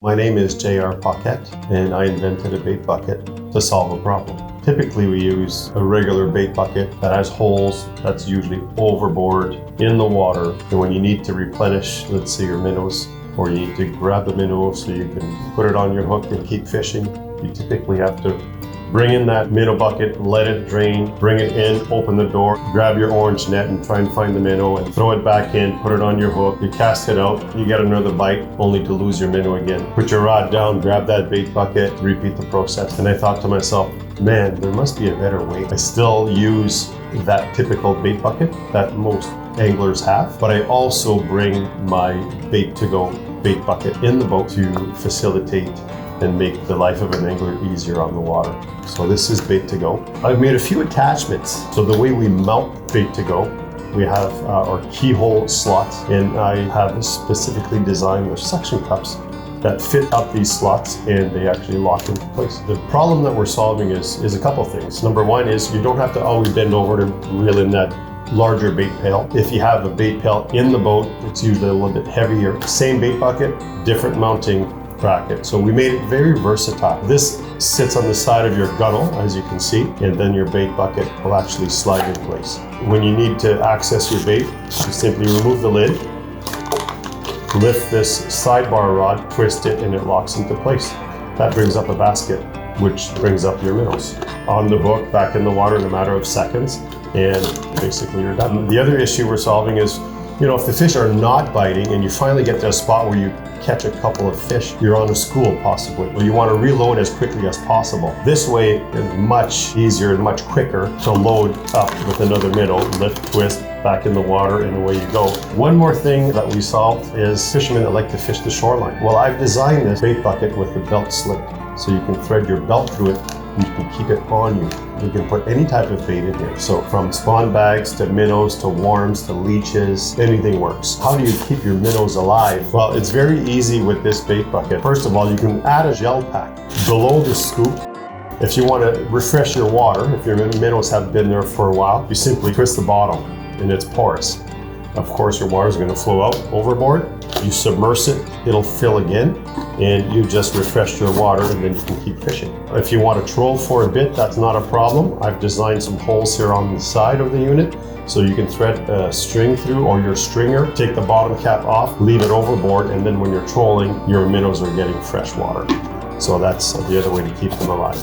My name is J.R. Paquette, and I invented a bait bucket to solve a problem. Typically, we use a regular bait bucket that has holes that's usually overboard in the water. And when you need to replenish, let's say your minnows, or you need to grab the minnow so you can put it on your hook and keep fishing, you typically have to bring in that minnow bucket, let it drain, bring it in, open the door, grab your orange net and try and find the minnow and throw it back in, put it on your hook, you cast it out, you get another bite, only to lose your minnow again. Put your rod down, grab that bait bucket, repeat the process. And I thought to myself, man, there must be a better way. I still use that typical bait bucket that most anglers have, but I also bring my Bait2Go bait bucket in the boat to facilitate and make the life of an angler easier on the water. So this is Bait2Go. I've made a few attachments. So the way we mount Bait2Go, we have our keyhole slots, and I have specifically designed the suction cups that fit up these slots and they actually lock into place. The problem that we're solving is a couple things. Number one is you don't have to always bend over to reel in that larger bait pail. If you have a bait pail in the boat, it's usually a little bit heavier. Same bait bucket, different mounting bracket. So we made it very versatile. This sits on the side of your gunnel, as you can see, and then your bait bucket will actually slide in place. When you need to access your bait, you simply remove the lid, lift this sidebar rod, twist it, and it locks into place. That brings up a basket, which brings up your minnows. On the hook, back in the water in a matter of seconds, and basically you're done. The other issue we're solving is, if the fish are not biting and you finally get to a spot where you catch a couple of fish, you're on a school possibly, or you want to reload as quickly as possible. This way is much easier and much quicker to load up with another minnow, lift, twist, back in the water, and away you go. One more thing that we solved is fishermen that like to fish the shoreline. Well, I've designed this bait bucket with the belt slip, so you can thread your belt through it and you can keep it on you. You can put any type of bait in here. So from spawn bags to minnows to worms to leeches, anything works. How do you keep your minnows alive? Well, it's very easy with this bait bucket. First of all, you can add a gel pack below the scoop. If you want to refresh your water, if your minnows have been there for a while, you simply twist the bottom and it's porous. Of course, your water is going to flow out overboard. You submerge it, it'll fill again, and you just refresh your water and then you can keep fishing. If you want to troll for a bit, that's not a problem. I've designed some holes here on the side of the unit so you can thread a string through, or your stringer, take the bottom cap off, leave it overboard, and then when you're trolling, your minnows are getting fresh water. So that's the other way to keep them alive.